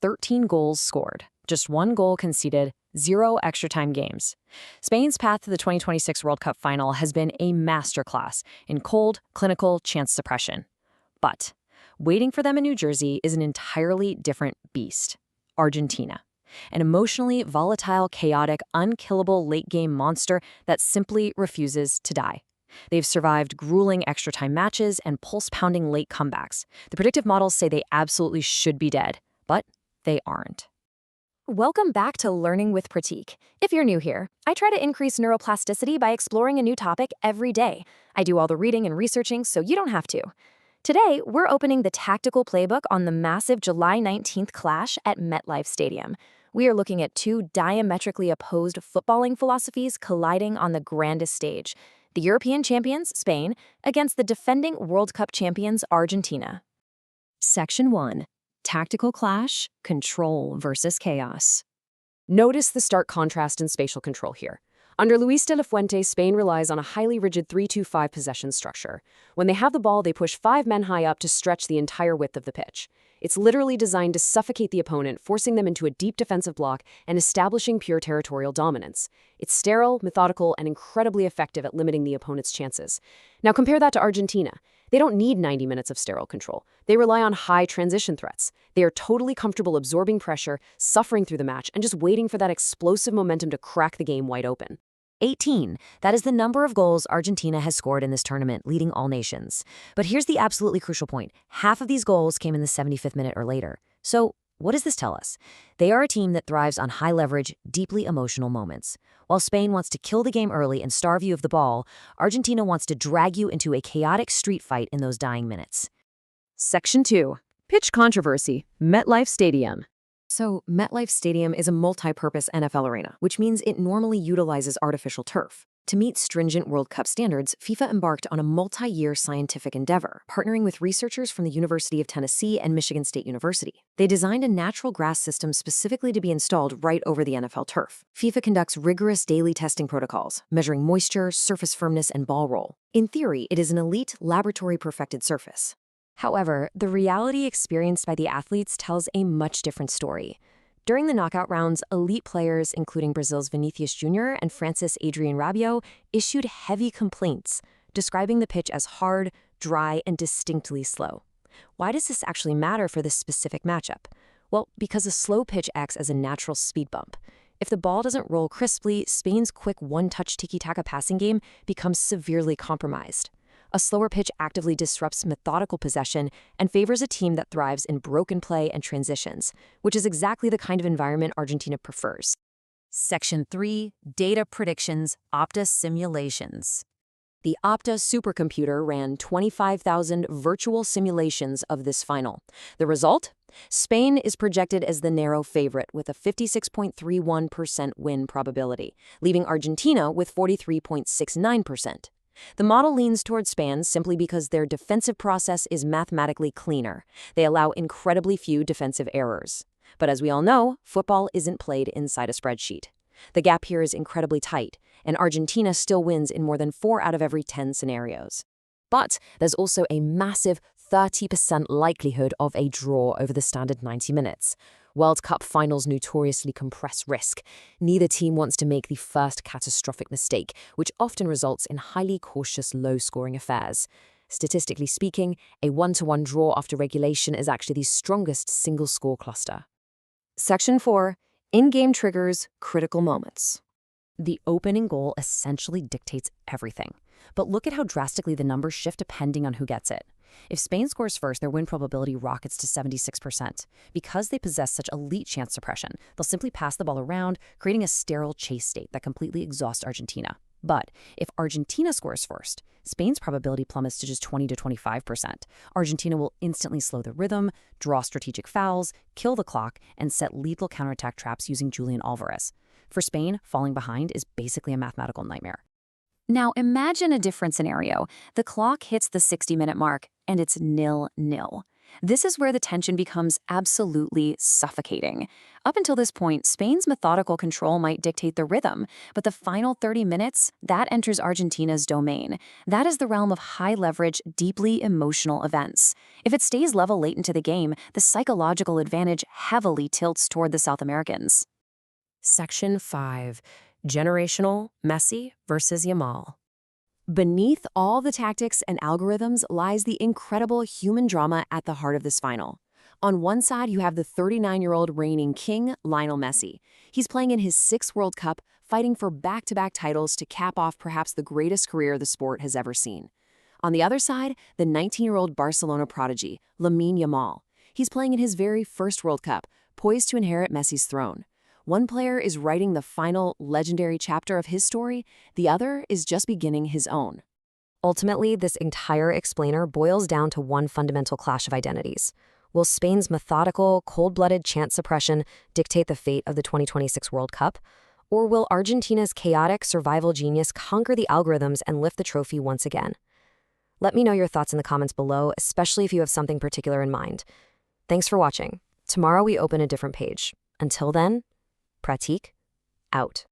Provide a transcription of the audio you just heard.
13 goals scored, just 1 goal conceded, 0 extra time games. Spain's path to the 2026 World Cup final has been a masterclass in cold, clinical chance suppression. But waiting for them in New Jersey is an entirely different beast. Argentina. An emotionally volatile, chaotic, unkillable late-game monster that simply refuses to die. They've survived grueling extra-time matches and pulse-pounding late comebacks. The predictive models say they absolutely should be dead, but they aren't. Welcome back to Learning with Pratik. If you're new here, I try to increase neuroplasticity by exploring a new topic every day. I do all the reading and researching so you don't have to. Today, we're opening the tactical playbook on the massive July 19th clash at MetLife Stadium. We are looking at two diametrically opposed footballing philosophies colliding on the grandest stage. The European champions, Spain, against the defending World Cup champions, Argentina. Section 1. Tactical clash, control versus chaos. Notice the stark contrast in spatial control here. Under Luis de la Fuente, Spain relies on a highly rigid 3-2-5 possession structure. When they have the ball, they push 5 men high up to stretch the entire width of the pitch. It's literally designed to suffocate the opponent, forcing them into a deep defensive block and establishing pure territorial dominance. It's sterile, methodical, and incredibly effective at limiting the opponent's chances. Now compare that to Argentina. They don't need 90 minutes of sterile control. They rely on high transition threats. They are totally comfortable absorbing pressure, suffering through the match, and just waiting for that explosive momentum to crack the game wide open. 18. That is the number of goals Argentina has scored in this tournament, leading all nations. But here's the absolutely crucial point. Half of these goals came in the 75th minute or later. So what does this tell us? They are a team that thrives on high-leverage, deeply emotional moments. While Spain wants to kill the game early and starve you of the ball, Argentina wants to drag you into a chaotic street fight in those dying minutes. Section 2. Pitch controversy. MetLife Stadium. So, MetLife Stadium is a multi-purpose NFL arena, which means it normally utilizes artificial turf. To meet stringent World Cup standards, FIFA embarked on a multi-year scientific endeavor, partnering with researchers from the University of Tennessee and Michigan State University. They designed a natural grass system specifically to be installed right over the NFL turf. FIFA conducts rigorous daily testing protocols, measuring moisture, surface firmness, and ball roll. In theory, it is an elite, laboratory-perfected surface. However, the reality experienced by the athletes tells a much different story. During the knockout rounds, elite players, including Brazil's Vinicius Jr. and Francis Adrian Rabiot, issued heavy complaints, describing the pitch as hard, dry, and distinctly slow. Why does this actually matter for this specific matchup? Well, because a slow pitch acts as a natural speed bump. If the ball doesn't roll crisply, Spain's quick one-touch tiki-taka passing game becomes severely compromised. A slower pitch actively disrupts methodical possession and favors a team that thrives in broken play and transitions, which is exactly the kind of environment Argentina prefers. Section 3. Data predictions, Opta simulations. The Opta supercomputer ran 25,000 virtual simulations of this final. The result? Spain is projected as the narrow favorite with a 56.31% win probability, leaving Argentina with 43.69%. The model leans towards Spain simply because their defensive process is mathematically cleaner. They allow incredibly few defensive errors. But as we all know, football isn't played inside a spreadsheet. The gap here is incredibly tight, and Argentina still wins in more than 4 out of every 10 scenarios. But there's also a massive 30% likelihood of a draw over the standard 90 minutes. World Cup finals notoriously compress risk. Neither team wants to make the first catastrophic mistake, which often results in highly cautious, low-scoring affairs. Statistically speaking, a 1-1 draw after regulation is actually the strongest single-score cluster. Section 4. In-game triggers, critical moments. The opening goal essentially dictates everything. But look at how drastically the numbers shift depending on who gets it. If Spain scores first, their win probability rockets to 76%. Because they possess such elite chance suppression, they'll simply pass the ball around, creating a sterile chase state that completely exhausts Argentina. But if Argentina scores first, Spain's probability plummets to just 20 to 25%. Argentina will instantly slow the rhythm, draw strategic fouls, kill the clock, and set lethal counterattack traps using Julian Alvarez. For Spain, falling behind is basically a mathematical nightmare. Now imagine a different scenario. The clock hits the 60-minute mark, and it's 0-0. This is where the tension becomes absolutely suffocating. Up until this point, Spain's methodical control might dictate the rhythm, but the final 30 minutes, that enters Argentina's domain. That is the realm of high-leverage, deeply emotional events. If it stays level late into the game, the psychological advantage heavily tilts toward the South Americans. Section 5. Generational, Messi versus Yamal. Beneath all the tactics and algorithms lies the incredible human drama at the heart of this final. On one side, you have the 39-year-old reigning king, Lionel Messi. He's playing in his 6th World Cup, fighting for back-to-back titles to cap off perhaps the greatest career the sport has ever seen. On the other side, the 19-year-old Barcelona prodigy, Lamine Yamal. He's playing in his very first World Cup, poised to inherit Messi's throne. One player is writing the final, legendary chapter of his story, the other is just beginning his own. Ultimately, this entire explainer boils down to one fundamental clash of identities. Will Spain's methodical, cold-blooded chance suppression dictate the fate of the 2026 World Cup? Or will Argentina's chaotic survival genius conquer the algorithms and lift the trophy once again? Let me know your thoughts in the comments below, especially if you have something particular in mind. Thanks for watching. Tomorrow we open a different page. Until then, Pratik, out.